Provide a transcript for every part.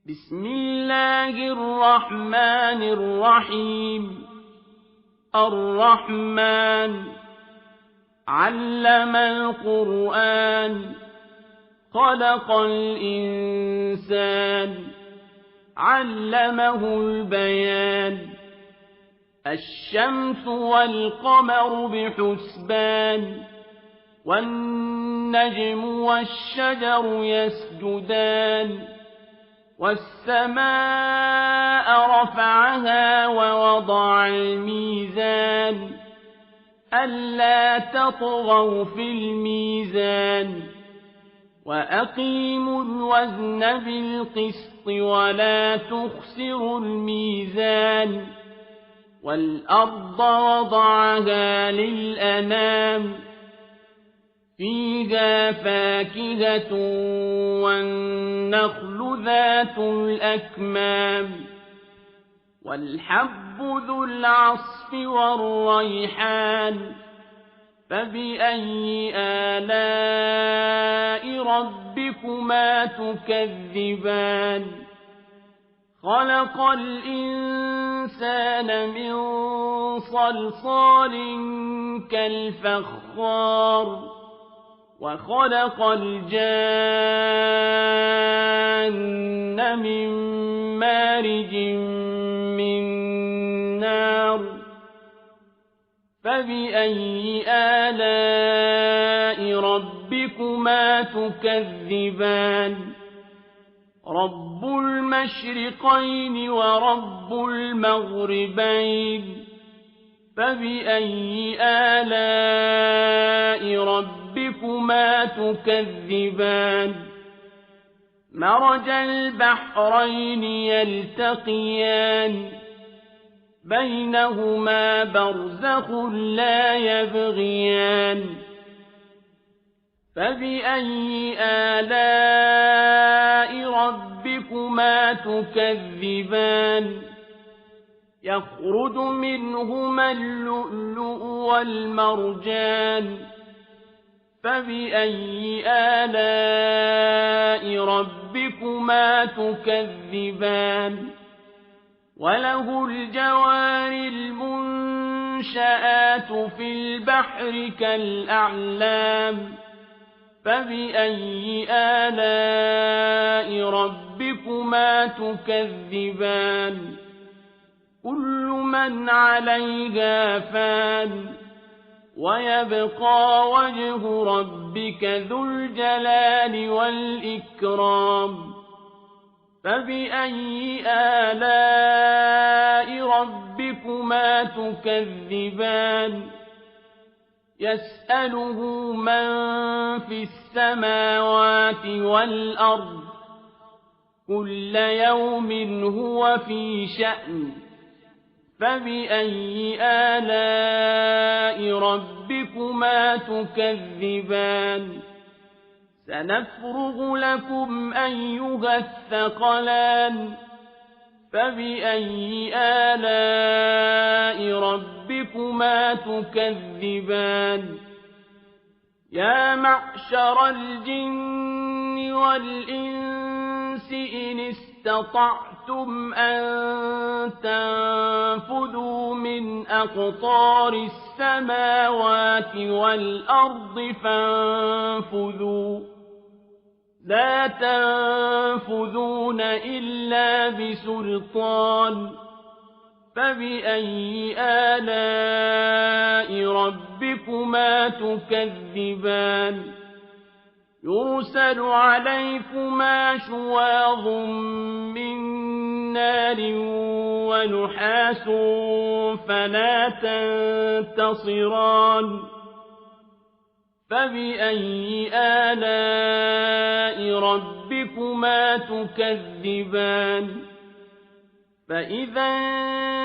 بسم الله الرحمن الرحيم. الرحمن علم القرآن خلق الإنسان علمه البيان. الشمس والقمر بحسبان والنجم والشجر يسجدان. والسماء رفعها ووضع الميزان ألا تطغوا في الميزان وأقيموا الوزن بالقسط ولا تخسروا الميزان. والأرض وضعها للأنام فيها فاكهة والنخل ذات الأكمام والحب ذو العصف والريحان. فبأي آلاء ربكما تكذبان؟ خلق الإنسان من صلصال كالفخار وخلق الجان من مارج من نار. فبأي آلاء ربكما تكذبان؟ رب المشرقين ورب المغربين. فبأي آلاء ربكما تكذبان؟ مرج البحرين يلتقيان بينهما برزخ لا يبغيان. فبأي آلاء ربكما تكذبان؟ يخرج منهما اللؤلؤ والمرجان. فبأي آلاء ربكما تكذبان؟ وله الجوار المنشآت في البحر كالأعلام. فبأي آلاء ربكما تكذبان؟ كل من عليها فان ويبقى وجه ربك ذو الجلال والإكرام. فبأي آلاء ربكما تكذبان؟ يسأله من في السماوات والأرض كل يوم هو في شأن. فبأي آلاء ربكما تكذبان؟ سنفرغ لكم أيها الثقلان. فبأي آلاء ربكما تكذبان؟ يا معشر الجن والإنس إن استطعتم أن تنفذوا من أقطار السماوات والأرض فانفذوا لا تنفذون إلا بسلطان. فبأي آلاء ربكما تكذبان؟ يرسل عليكما شواظ من نار ونحاس فلا تنتصران. فبأي آلاء ربكما تكذبان؟ فإذا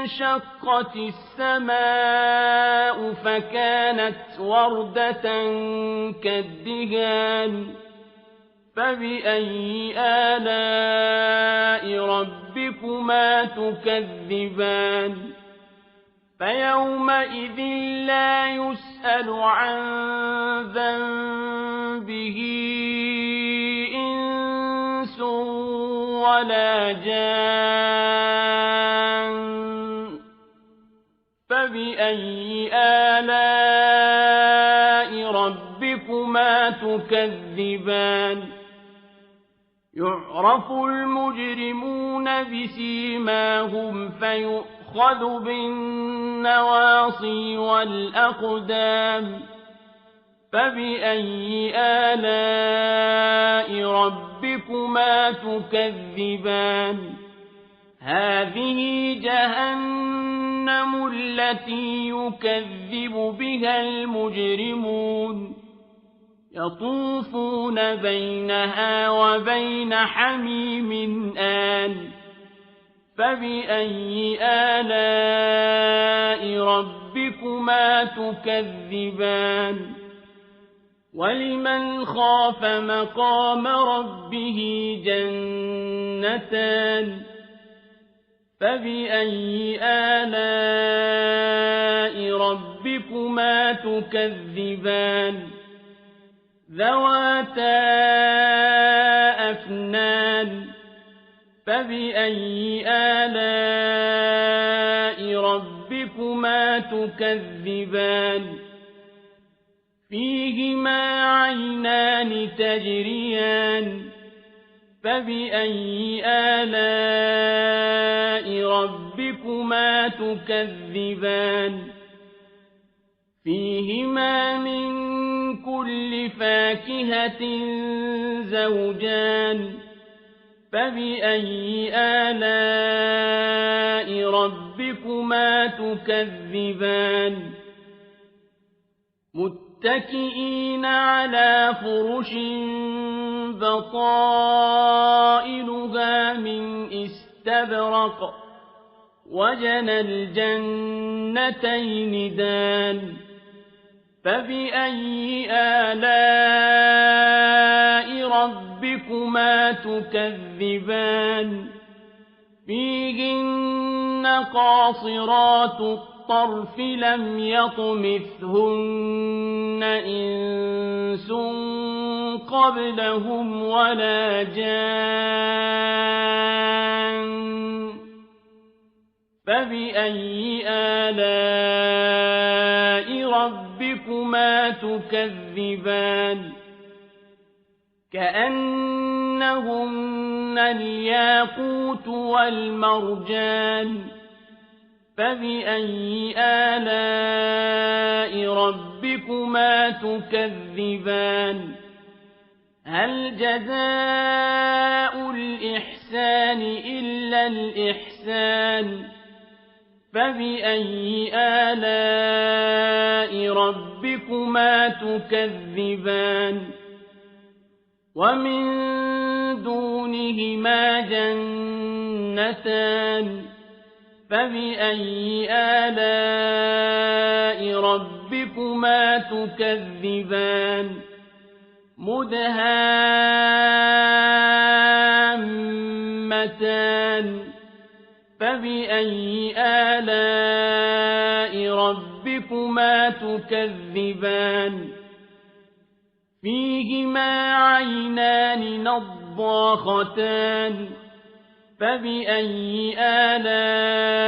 انشقت السماء فكانت وردة كالدهان. فبأي آلاء ربكما تكذبان؟ فيومئذ لا يسأل عن ذنبه إنس ولا جان فبأي آلاء ربكما تكذبان يعرف المجرمون بسيماهم فيؤخذ بالنواصي والأقدام فبأي آلاء ربكما تكذبان هذه جهنم التي يكذب بها المجرمون يطوفون بينها وبين حميم آن فبأي آلاء ربكما تكذبان ولمن خاف مقام ربه جنتان فبأي آلاء ربكما تكذبان ذواتا أفنان فبأي آلاء ربكما تكذبان فيهما عينان تجريان فبأي آلاء ربكما تكذبان فيهما من كل فاكهة زوجان فبأي آلاء ربكما تكذبان متكئين على فرش بطائنها من استبرق وجنى الجنتين دان فبأي آلاء ربكما تكذبان فيهن قاصرات الطرف لم يطمثهن إنس قبلهم ولا جان فبأي آلاء ربكما تكذبان كأنهن الياقوت والمرجان فبأي آلاء ربكما تكذبان هل جزاء الإحسان إلا الإحسان فبأي آلاء ربكما تكذبان ومن دونهما جنتان فبأي آلاء ربكما تكذبان مدهامتان فبأي آلاء ربكما تكذبان فيهما عينان نضاختان فبأي آلاء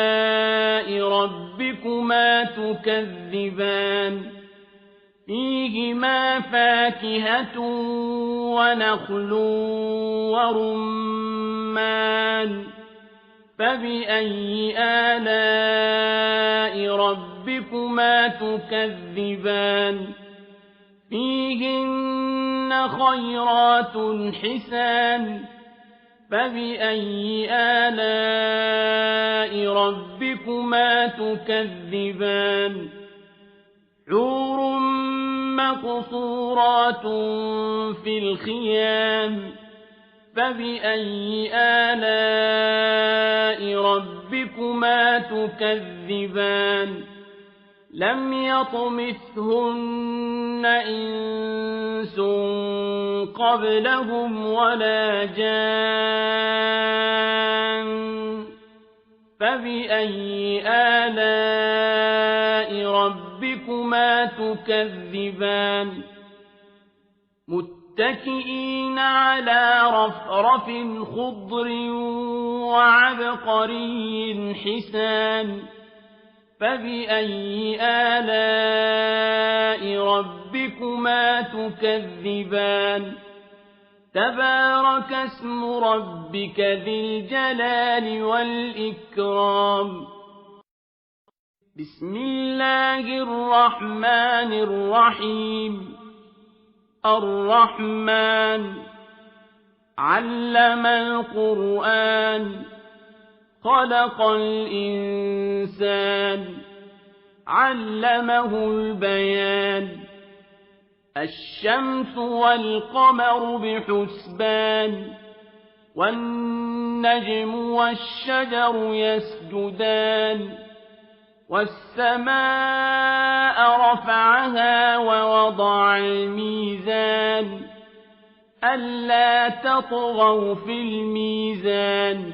ربكما تكذبان فيهما فاكهة ونخل ورمان فبأي آلاء ربكما تكذبان فيهن خيرات حسان فبأي آلاء ربكما تكذبان حور مقصورات في الخيام فبأي آلاء ربكما تكذبان لم يطمثهن إنس قبلهم ولا جان فبأي آلاء ربكما تكذبان متكئين على رفرف خضر وعبقري حسان فبأي آلاء ربكما تكذبان تبارك اسم ربك ذي الجلال والإكرام بسم الله الرحمن الرحيم الرحمن علم القرآن خلق الإنسان علمه البيان الشمس والقمر بحسبان والنجم والشجر يسجدان والسماء رفعها ووضع الميزان ألا تطغوا في الميزان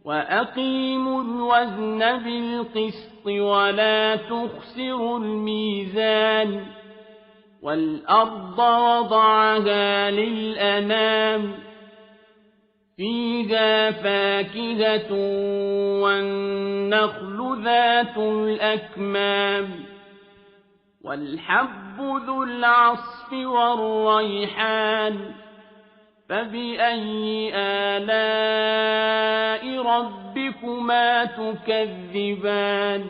وأقيموا الوزن بالقسط ولا تخسروا الميزان والأرض وضعها للأنام فيها فاكهة والنخل ذات الأكمام والحب ذو العصف والريحان فبأي آلاء ربكما تكذبان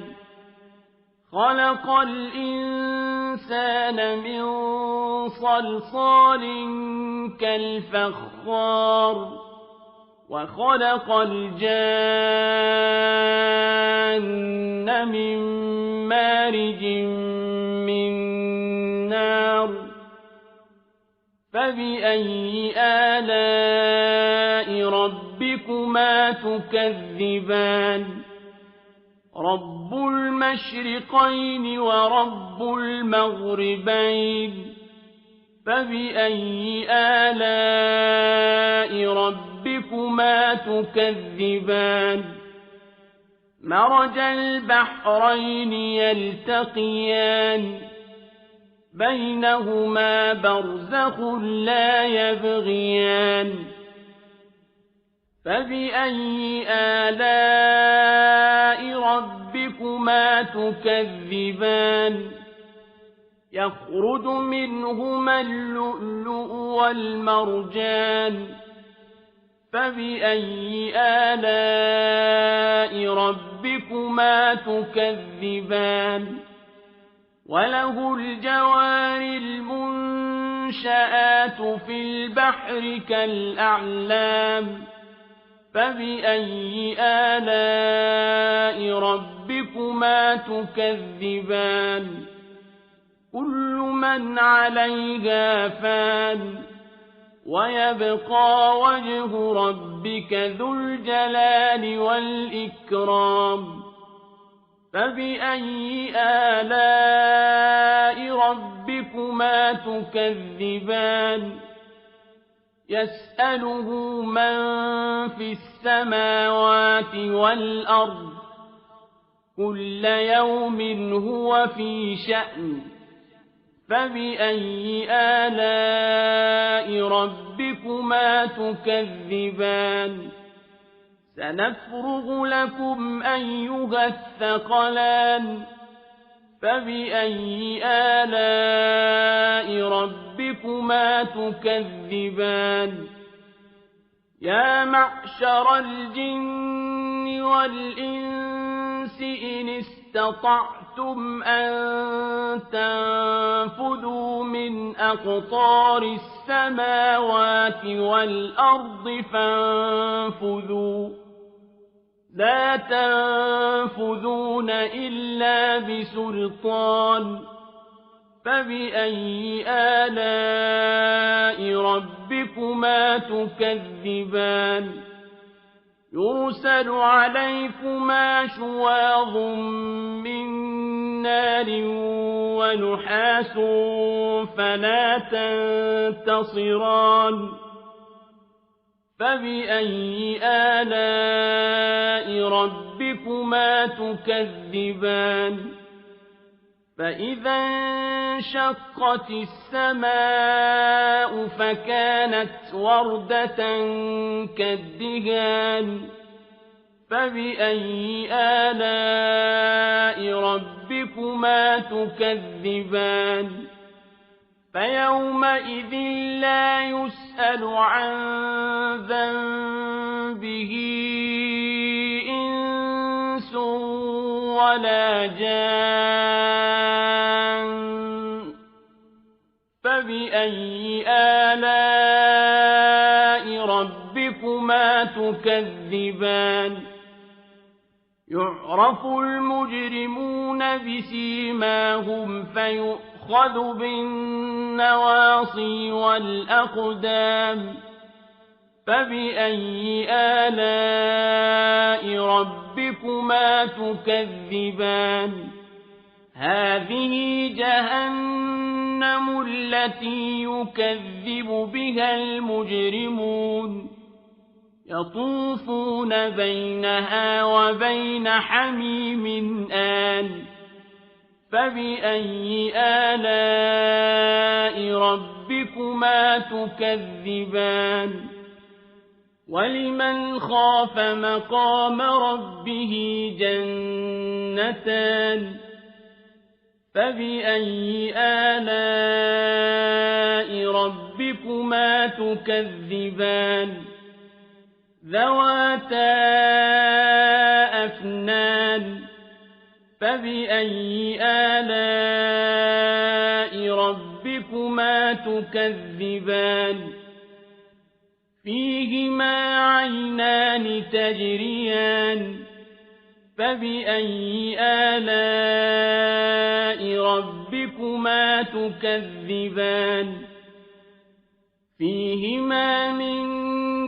خلق الإنسان من صلصال كالفخار وخلق الجان من مارج من نار فبأي آلاء ربكما تكذبان رب المشرقين ورب المغربين فبأي آلاء ربكما تكذبان مرج البحرين يلتقيان بينهما برزخ لا يبغيان فبأي آلاء ربكما تكذبان يخرج منهما اللؤلؤ والمرجان فبأي آلاء ربكما تكذبان وله الجوار المنشآت في البحر كالأعلام فبأي آلاء ربكما تكذبان كل من عليها فان ويبقى وجه ربك ذو الجلال والإكرام فبأي آلاء ربكما تكذبان يسأله من في السماوات والأرض كل يوم هو في شأن فبأي آلاء ربكما تكذبان سنفرغ لكم أيها الثقلان فبأي آلاء ربكما تكذبان يا معشر الجن والإنس إن استطعتم أن تنفذوا من أقطار السماوات والأرض فانفذوا لا تنفذون إلا بسلطان فبأي آلاء ربكما تكذبان يرسل عليكما شواظ من نار ونحاس فلا تنتصران فبأي آلاء ربكما تكذبان فإذا انشقت السماء فكانت وردة كالدهان فبأي آلاء ربكما تكذبان فيومئذ لا يسأل عن ذنبه إنس ولا جان فبأي آلاء ربكما تكذبان يعرف المجرمون بسيماهم فيؤخذ بالنواصي والأقدام فبأي آلاء ربكما تكذبان هذه جهنم التي يكذب بها المجرمون يطوفون بينها وبين حميم آن فبأي آلاء ربكما تكذبان ولمن خاف مقام ربه جنتان فبأي آلاء ربكما تكذبان ذواتا أفنان فبأي آلاء ربكما تكذبان فيهما عينان تجريان فبأي آلاء ربكما تكذبان فيهما من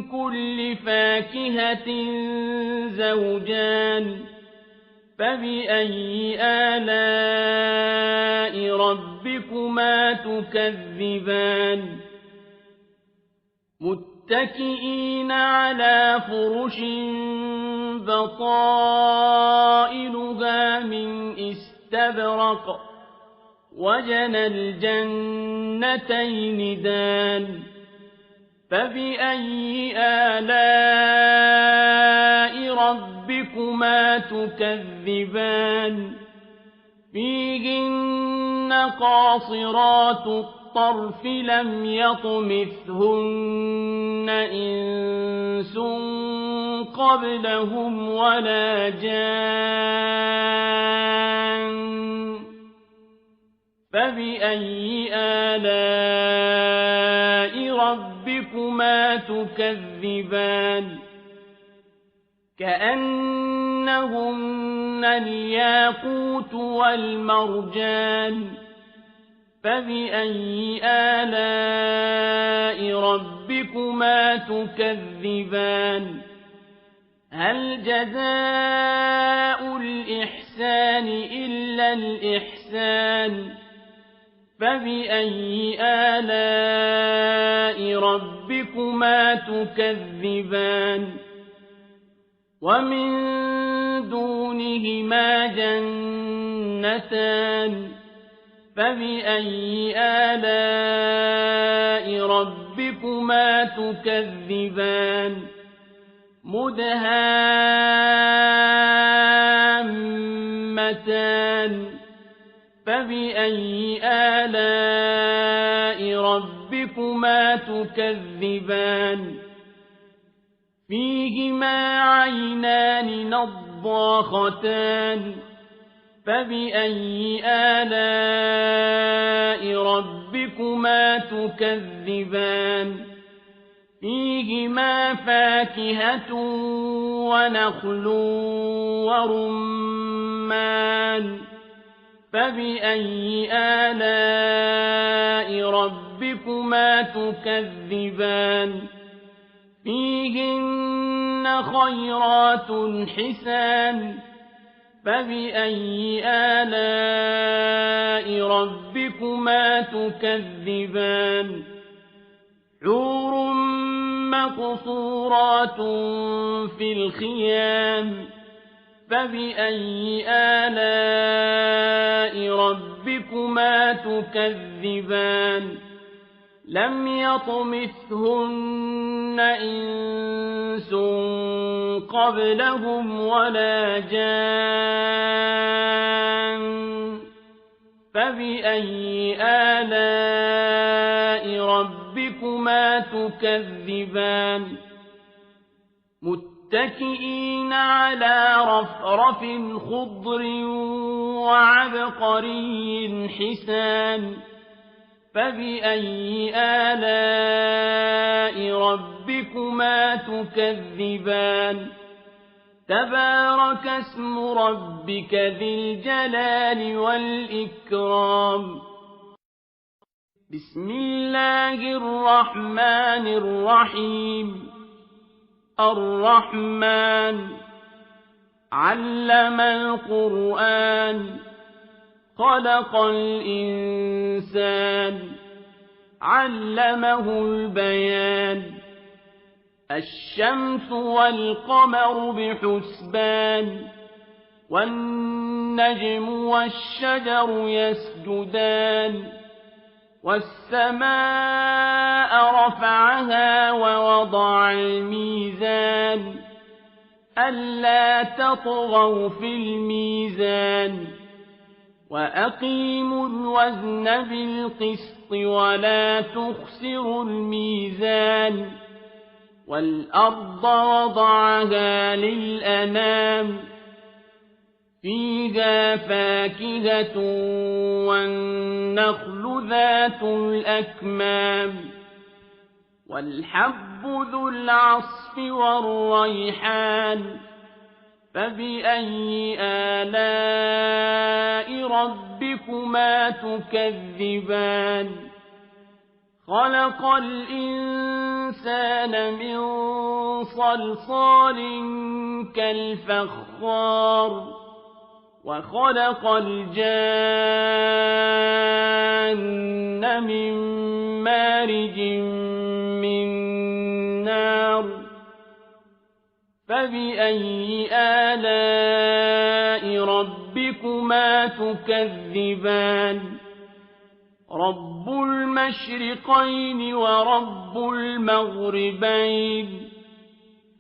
كل فاكهة زوجان فبأي آلاء ربكما تكذبان متكئين على فرش بطائنها من استبرق وجنى الجنتين دان فبأي آلاء ربكما تكذبان فيهن قاصرات الطرف لم يطمثهن إنس قبلهم ولا جان فبأي آلاء ربكما تكذبان كأنهن الياقوت والمرجان فبأي آلاء ربكما تكذبان هل جزاء الإحسان إلا الإحسان فبأي آلاء ربكما تكذبان ومن دونهما جنتان فبأي آلاء ربكما تكذبان مدهامتان فبأي آلاء ربكما تكذبان فيهما عينان نضاختان فبأي آلاء ربكما تكذبان فيهما فاكهة ونخل ورمان فبأي آلاء ربكما تكذبان فيهن خيرات حسان فبأي آلاء ربكما تكذبان حور مقصورات في الخيام فبأي آلاء ربكما تكذبان لم يطمثهن إنس قبلهم ولا جان فبأي آلاء ربكما تكذبان متكئين على رفرف خضر وعبقري حسان فبأي آلاء ربكما تكذبان تبارك اسم ربك ذي الجلال والإكرام بسم الله الرحمن الرحيم الرحمن علم القرآن خلق الإنسان علمه البيان الشمس والقمر بحسبان والنجم والشجر يسجدان والسماء رفعها ووضع الميزان ألا تطغوا في الميزان وأقيموا الوزن بالقسط ولا تخسروا الميزان والأرض وضعها للأنام فيها فاكهة والنخل ذات الأكمام والحب ذو العصف والريحان فبأي آلاء ربكما تكذبان خلق الإنسان من صلصال كالفخار وخلق الجان من مارج من نار فبأي آلاء ربكما تكذبان رب المشرقين ورب المغربين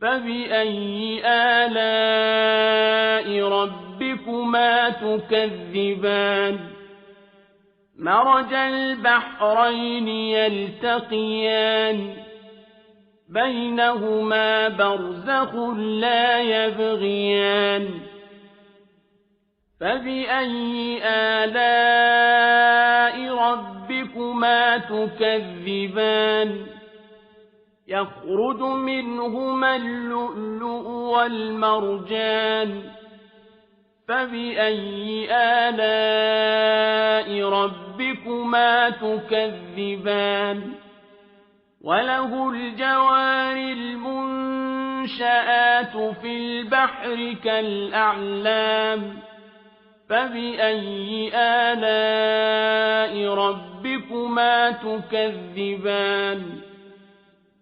فبأي آلاء ربكما تكذبان مرج البحرين يلتقيان بينهما برزخ لا يبغيان فبأي آلاء ربكما تكذبان يخرج منهما اللؤلؤ والمرجان فبأي آلاء ربكما تكذبان وله الجوار المنشآت في البحر كالأعلام فبأي آلاء ربكما تكذبان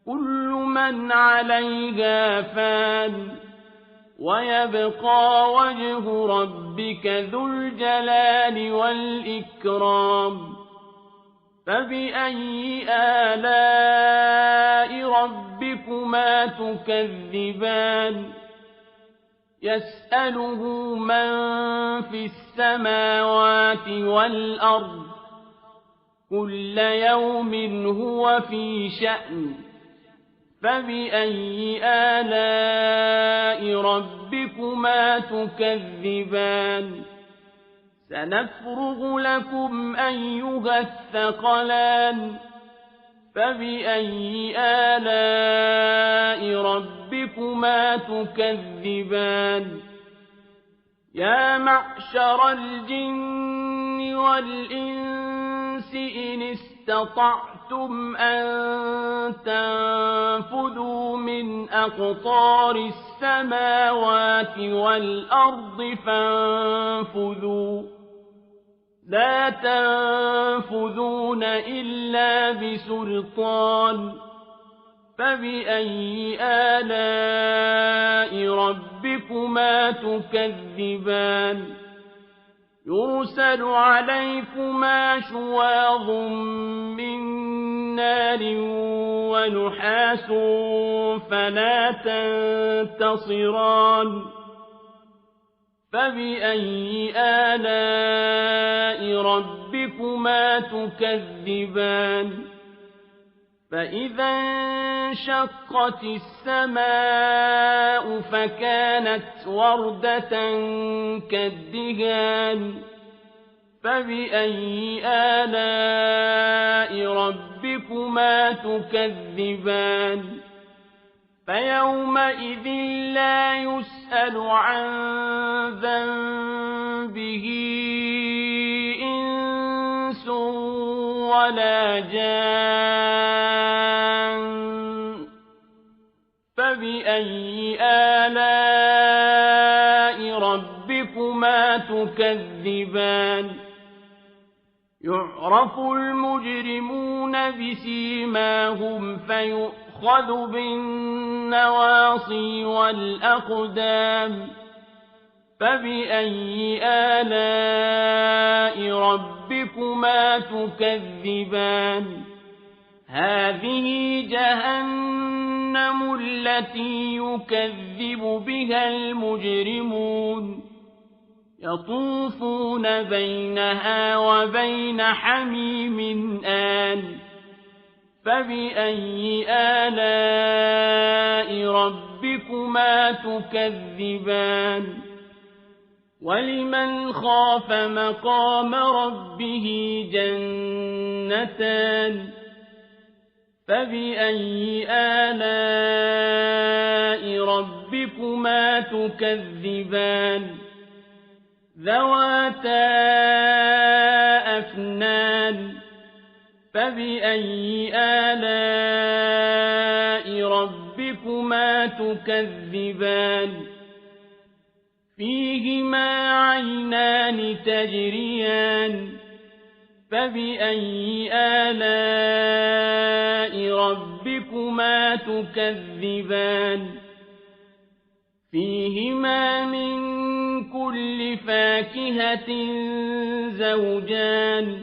كل من عليها فان ويبقى وجه ربك ذو الجلال والإكرام فبأي آلاء ربكما تكذبان يسأله من في السماوات والأرض كل يوم هو في شأن فبأي آلاء ربكما تكذبان سنفرغ لكم أيها الثقلان فبأي آلاء ربكما تكذبان يا معشر الجن والإنس إن استطعتم أن تنفذوا من أقطار السماوات والأرض فانفذوا لا تنفذون إلا بسلطان فبأي آلاء ربكما ربكما تكذبان يرسل عليكما شواظ من نار ونحاس فلا تنتصران فبأي آلاء ربكما تكذبان فإذا انشقت السماء فكانت وردة كالدهان فبأي آلاء ربكما تكذبان فيومئذ لا يسأل عن ذنبه إنس ولا جان فبأي آلاء ربكما تكذبان يعرف المجرمون بسيماهم فيؤخذ بالنواصي والأقدام فبأي آلاء ربكما تكذبان هذه جهنم التي يكذب بها المجرمون يطوفون بينها وبين حميم آن فبأي آلاء ربكما تكذبان ولمن خاف مقام ربه جنتان فبأي آلاء ربكما تكذبان ذواتا أفنان فبأي آلاء ربكما تكذبان فيهما عينان تجريان فبأي آلاء ربكما تكذبان فيهما من كل فاكهة زوجان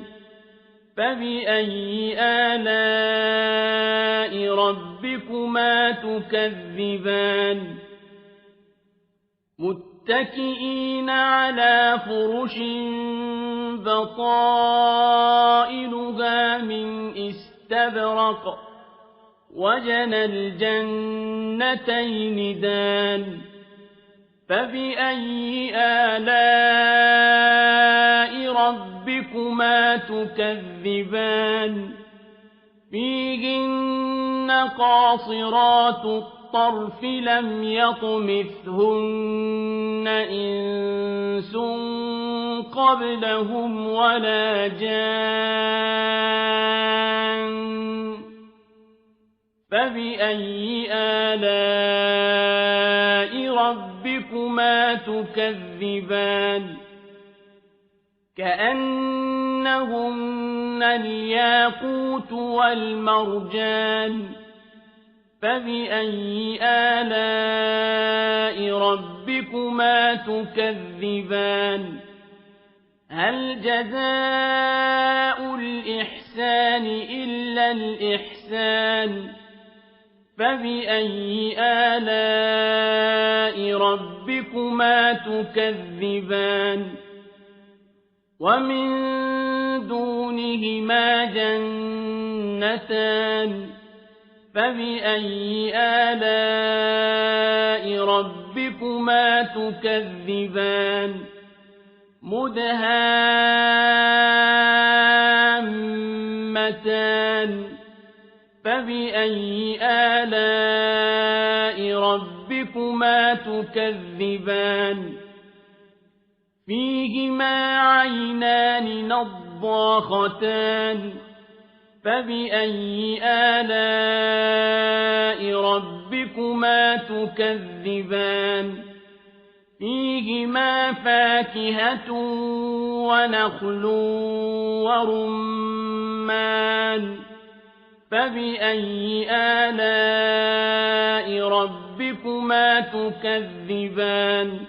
فبأي آلاء ربكما تكذبان متكئين على فرش بطائنها من استبرق وجنى الجنتين دان فبأي آلاء ربكما تكذبان فيهن قاصرات الطرف لم يطمثهن إنس قبلهم ولا جان فبأي آلاء ربكما تكذبان كأنهن الياقوت والمرجان فبأي آلاء ربكما تكذبان هل جزاء الإحسان إلا الإحسان فبأي آلاء ربكما تكذبان ومن دونهما جنتان فبأي آلاء ربكما تكذبان مدهامتان فبأي آلاء ربكما تكذبان فيهما عينان نضاختان فبأي آلاء ربكما تكذبان فيهما فاكهة ونخل ورمان فبأي آلاء ربكما تكذبان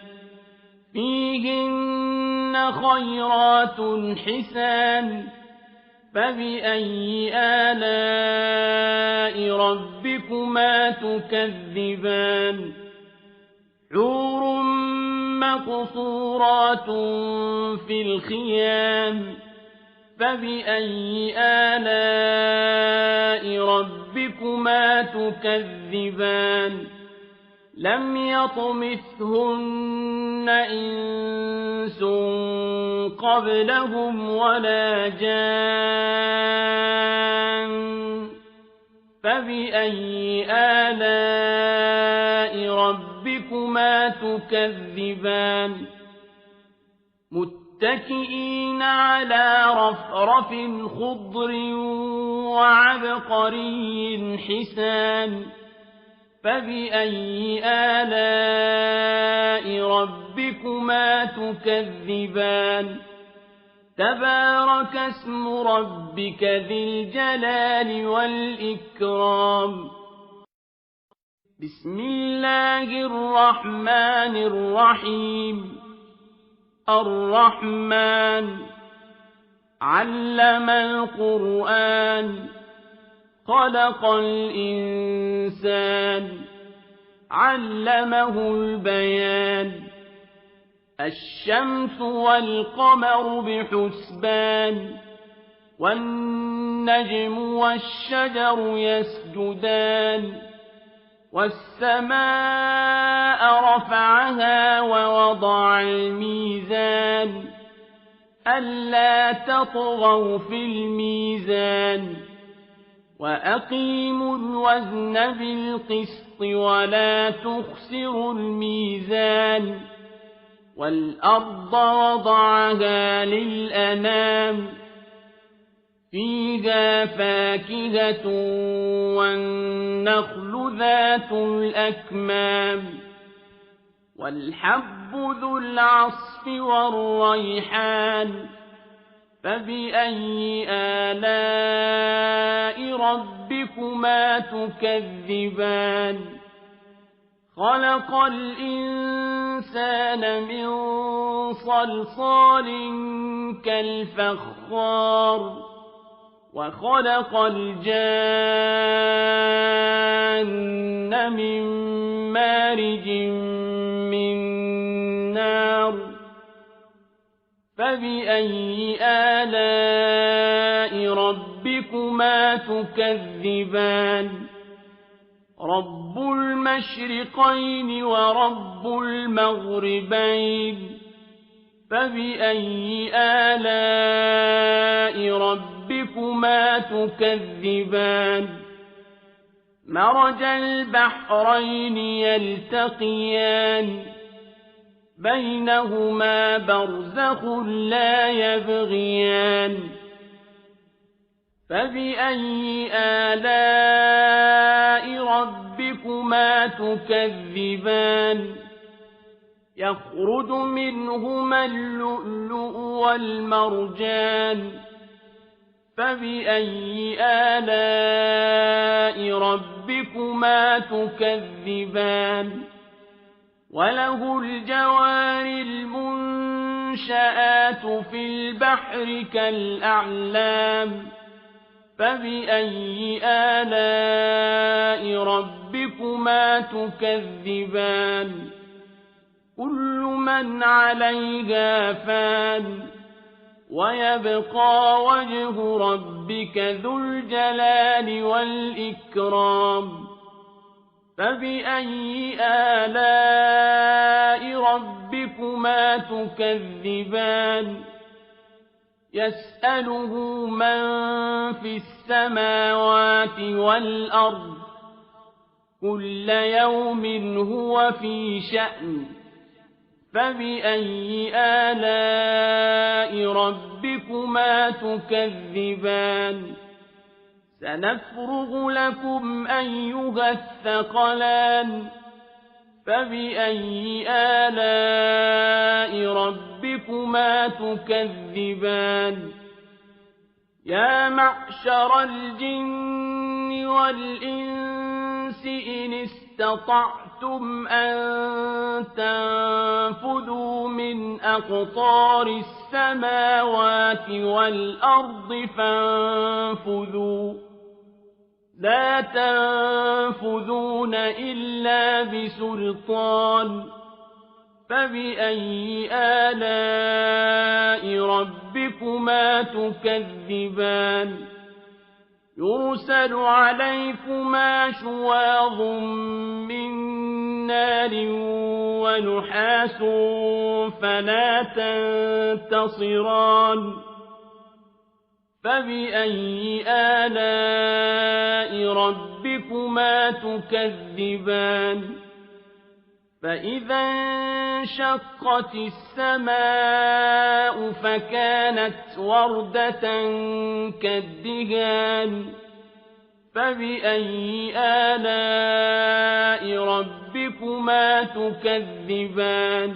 فيهن خيرات حسان فبأي آلاء ربكما تكذبان حور مقصورات في الخيام فبأي آلاء ربكما تكذبان لم يطمثهن إنس قبلهم ولا جان فبأي آلاء ربكما تكذبان متكئين على رفرف خضر وعبقري حسان فبأي آلاء ربكما تكذبان تبارك اسم ربك ذي الجلال والإكرام بسم الله الرحمن الرحيم الرحمن علم القرآن خلق الإنسان علمه البيان الشمس والقمر بحسبان والنجم والشجر يسجدان والسماء رفعها ووضع الميزان ألا تطغوا في الميزان وأقيموا الوزن بالقسط ولا تخسروا الميزان والأرض وضعها للأنام فيها فاكهة والنخل ذات الأكمام والحب ذو العصف والريحان فبأي آلاء ربكما تكذبان خلق الإنسان من صلصال كالفخار وخلق الجان من مارج من نار فبأي آلاء ربكما تكذبان رب المشرقين ورب المغربين فبأي آلاء ربكما تكذبان مرج البحرين يلتقيان بينهما برزخ لا يبغيان فبأي آلاء ربكما تكذبان يخرج منهما اللؤلؤ والمرجان فبأي آلاء ربكما تكذبان وله الجوار المنشآت في البحر كالأعلام فبأي آلاء ربكما تكذبان كل من عليها فان ويبقى وجه ربك ذو الجلال والإكرام فبأي آلاء ربكما تكذبان يسأله من في السماوات والأرض كل يوم هو في شأن فبأي آلاء ربكما تكذبان سنفرغ لكم أيها الثقلان فبأي آلاء ربكما تكذبان يا معشر الجن والإنس إن استطعتم أن تنفذوا من أقطار السماوات والأرض فانفذوا لا تنفذون إلا بسلطان فبأي آلاء ربكما تكذبان يرسل عليكما شواظ من نار ونحاس فلا تنتصران فبأي آلاء ربكما تكذبان فإذا انشقت السماء فكانت وردة كالدهان فبأي آلاء ربكما تكذبان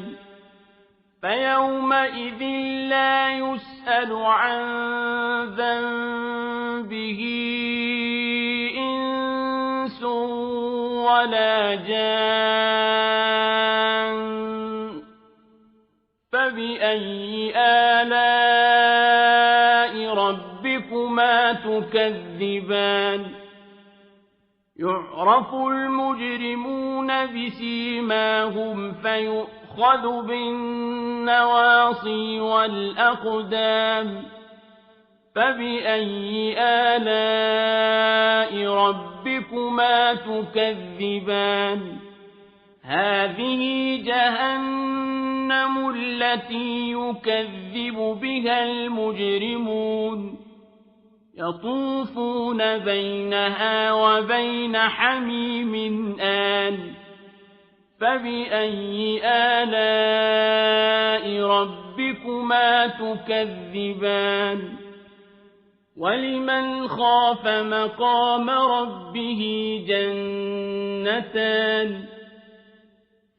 فيومئذ لا يسأل عن ذنبه إنس ولا جان فبأي آلاء ربكما تكذبان يعرف المجرمون بسيماهم فيؤخذ بالنواصي والأقدام فبأي آلاء ربكما تكذبان هذه جهنم التي يكذب بها المجرمون يطوفون بينها وبين حميم آن فبأي آلاء ربكما تكذبان ولمن خاف مقام ربه جنتان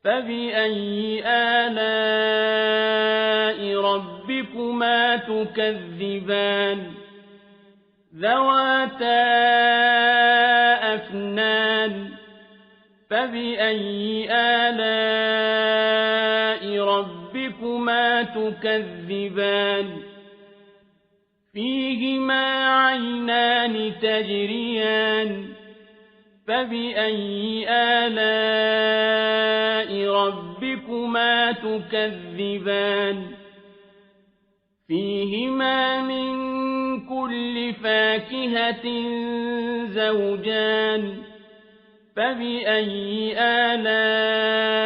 فبأي آلاء ربكما تكذبان ذواتا أفنان فبأي آلاء ربكما تكذبان فيهما عينان تجريان فبأي آلاء ربكما تكذبان فيهما من كل فاكهة زوجان فبأي آلاء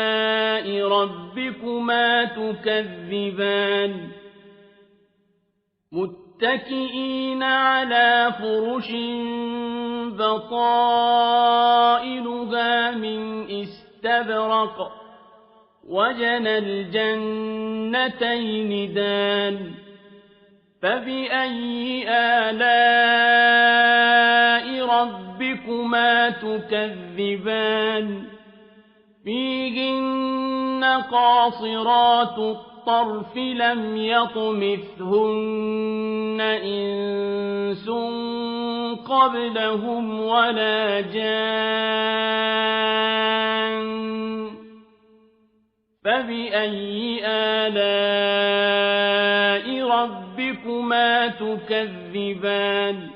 ربكما تكذبان متكئين على فرش بطائنها من استبرق وجنى الجنتين دان فبأي آلاء ربكما تكذبان فيهن قاصرات الطرف لم يطمثهن إنس قبلهم ولا جان فبأي آلاء ربكما تكذبان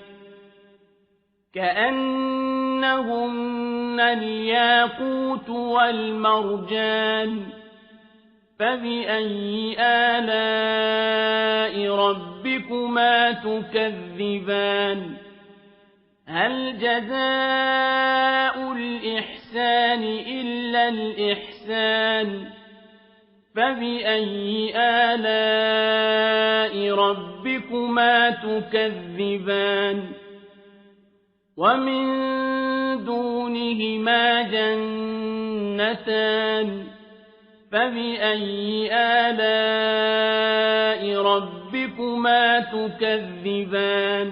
كأنهن الياقوت والمرجان فبأي آلاء ربكما تكذبان هل جزاء الإحسان إلا الإحسان فبأي آلاء ربكما تكذبان ومن دونهما جنتان فبأي آلاء ربكما تكذبان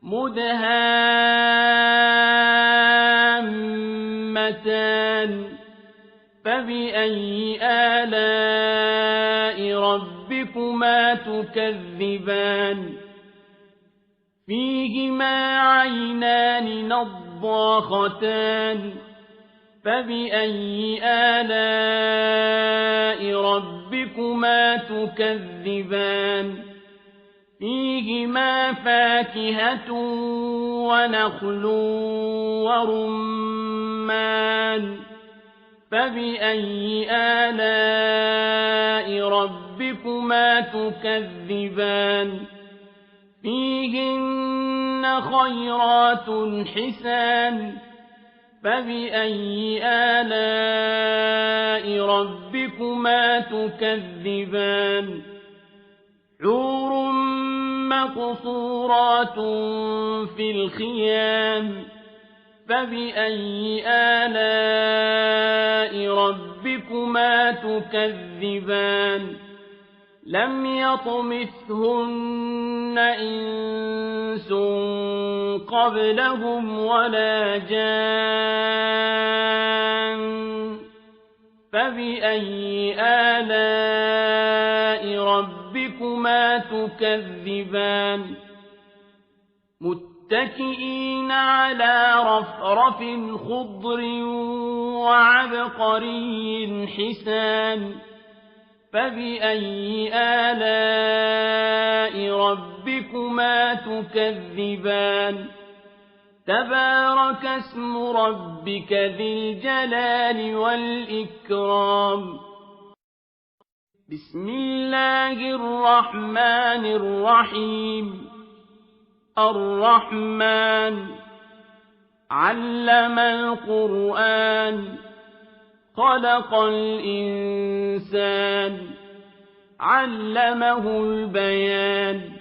مدهامتان فبأي آلاء ربكما تكذبان فيهما عينان نضاختان فبأي آلاء ربكما تكذبان فيهما فاكهة ونخل ورمان فبأي آلاء ربكما تكذبان فيهن خيرات حسان فبأي آلاء ربكما تكذبان حور مقصورات في الخيام فبأي آلاء ربكما تكذبان لم يطمثهن إنس قبلهم ولا جان فبأي آلاء ربكما تكذبان متكئين على رفرف خضر وعبقري حسان فبأي آلاء ربكما تكذبان تبارك اسم ربك ذي الجلال والإكرام بسم الله الرحمن الرحيم الرحمن علم القرآن خلق الإنسان علمه البيان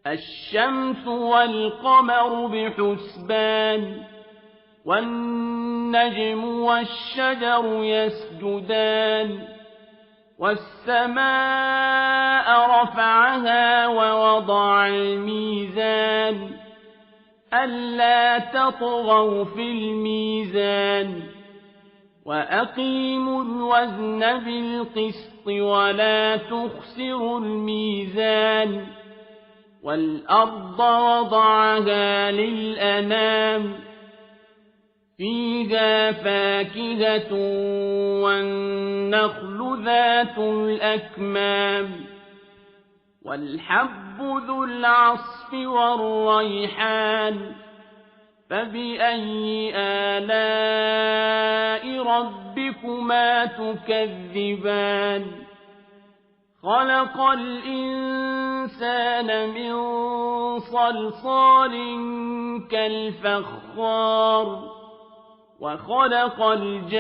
الشمس والقمر بحسبان والنجم والشجر يسجدان والسماء رفعها ووضع الميزان ألا تطغوا في الميزان وأقيموا الوزن بالقسط ولا تخسروا الميزان والأرض وضعها للأنام فيها فاكهة والنخل ذات الأكمام والحب ذو العصف والريحان فبأي آلاء ربكما تكذبان خلق الإنسان من صلصال كالفخار وخلق الجان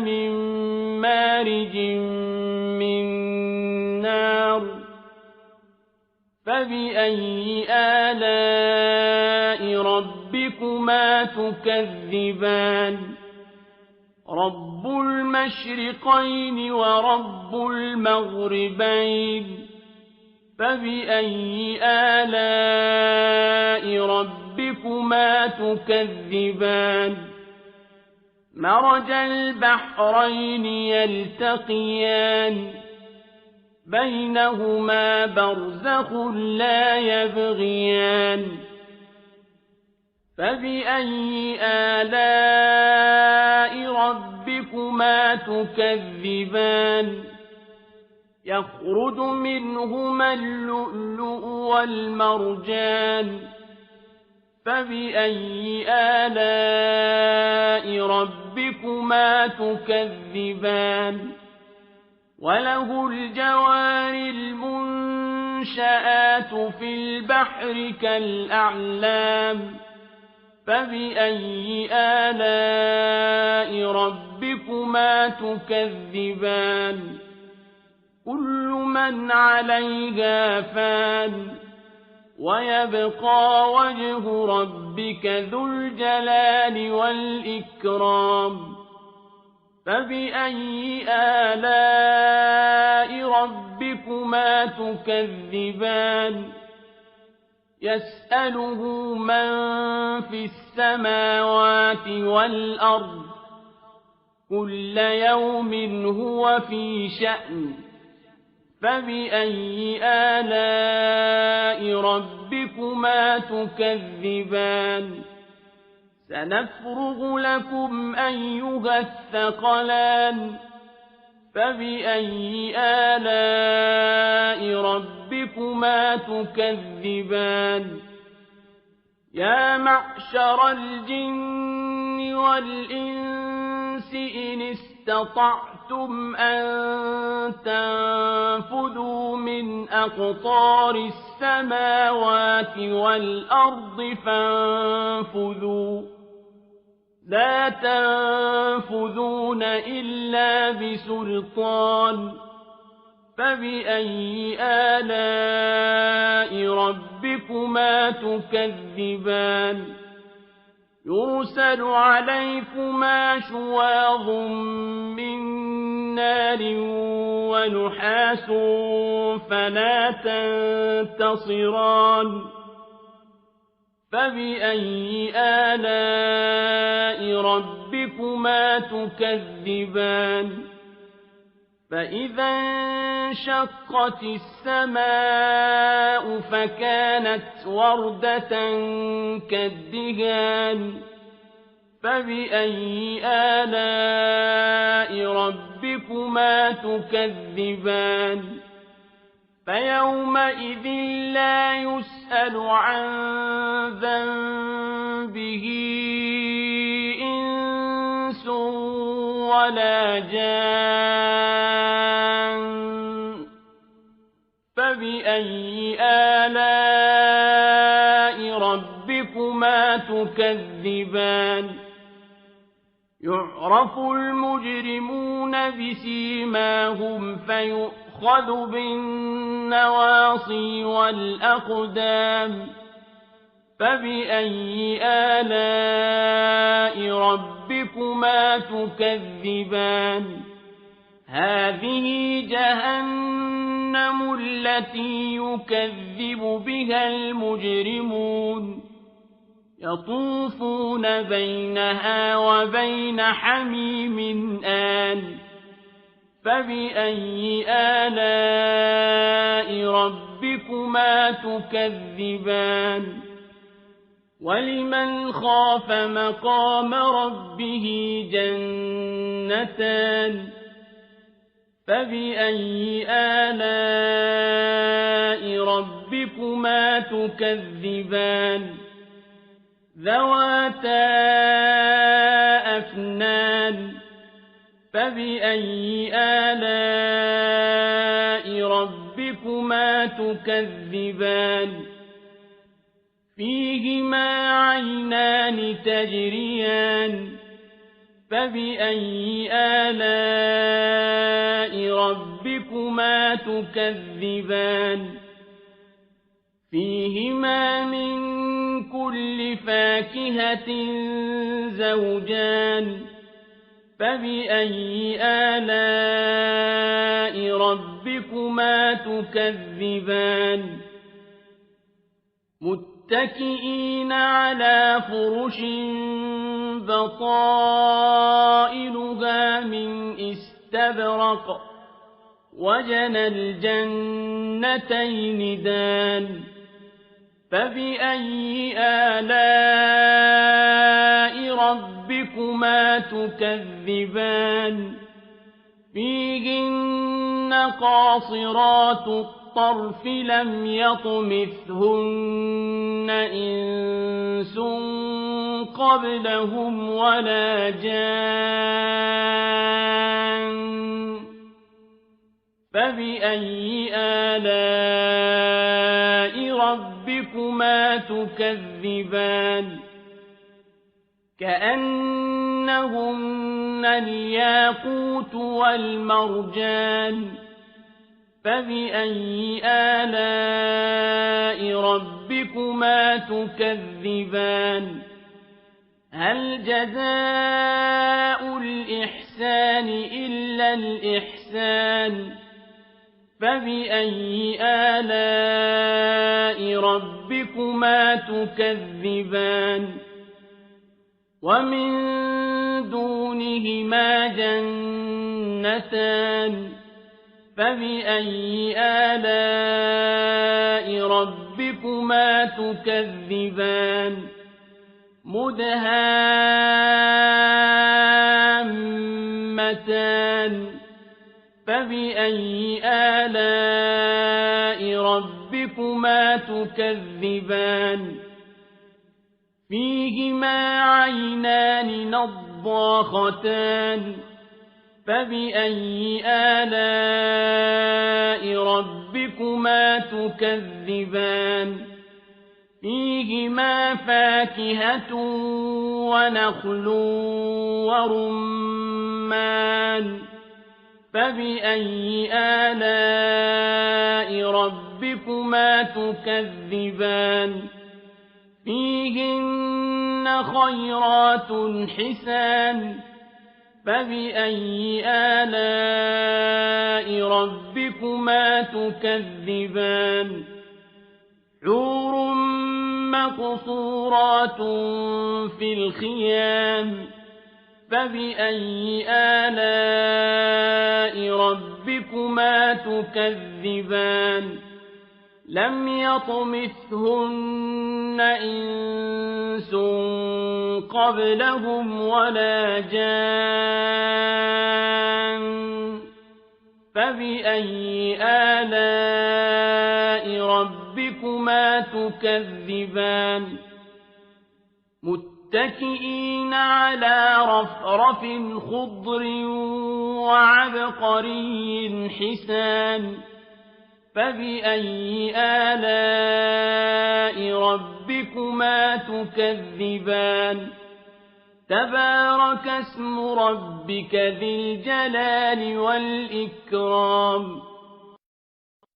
من مارج من نار فبأي آلاء ربكما تكذبان رب المشرقين ورب المغربين فبأي آلاء ربكما تكذبان مرج البحرين يلتقيان بينهما برزخ لا يبغيان فبأي آلاء ربكما تكذبان يخرج منهما اللؤلؤ والمرجان فبأي آلاء ربكما تكذبان وله الجوار المنشآت في البحر كالأعلام فبأي آلاء ربكما تكذبان كل من عليها فان ويبقى وجه ربك ذو الجلال والإكرام فبأي آلاء ربكما تكذبان يسأله من في السماوات والأرض كل يوم هو في شأن فبأي آلاء ربكما تكذبان سنفرغ لكم أيها الثقلان فبأي آلاء ربكما تكذبان يا معشر الجن والإنس إن استطعتم أن تنفذوا من أقطار السماوات والأرض فانفذوا لا تنفذون إلا بسلطان فبأي آلاء ربكما تكذبان يرسل عليكما شواظ من نار ونحاس فلا تنتصران فبأي آلاء ربكما تكذبان فإذا انشقت السماء فكانت وردة كالدهان فبأي آلاء ربكما تكذبان فيومئذ لا يسأل عن ذنبه إنس ولا جان فبأي آلاء ربكما تكذبان يعرف المجرمون بسيماهم فيؤخذ بالنواصي والأقدام فبأي آلاء ربكما تكذبان هذه جهنم التي يكذب بها المجرمون يطوفون بينها وبين حميم آن فبأي آلاء ربكما تكذبان ولمن خاف مقام ربه جنتان فبأي آلاء ربكما تكذبان ذواتا أفنان فبأي آلاء ربكما تكذبان فيهما عينان تجريان فبأي آلاء ربكما تكذبان فيهما من كل فاكهة زوجان فبأي آلاء ربكما تكذبان متكئين على فرش بطائنها من استبرق وجنى الجنتين دان فبأي آلاء ربكما تكذبان فيهن قاصرات الطرف لم يطمثهن إنس قبلهم ولا جان فبأي آلاء ربكما تكذبان كأنهن الياقوت والمرجان فبأي آلاء ربكما تكذبان هل جزاء الإحسان إلا الإحسان فبأي آلاء ربكما تكذبان ومن دونهما جنتان فبأي آلاء ربكما تكذبان مدهامتان فبأي آلاء ربكما تكذبان فيهما عينان نضاختان فبأي آلاء ربكما تكذبان فيهما فاكهة ونخل ورمان فبأي آلاء ربكما تكذبان فيهن خيرات حسان فبأي آلاء ربكما تكذبان حور مقصورات في الخيام فبأي آلاء ربكما تكذبان لم يطمثهن إنس قبلهم ولا جان فبأي آلاء ربكما تكذبان متكئين على رفرف خضر وعبقري حسان فبأي آلاء ربكما تكذبان تبارك اسم ربك ذي الجلال والإكرام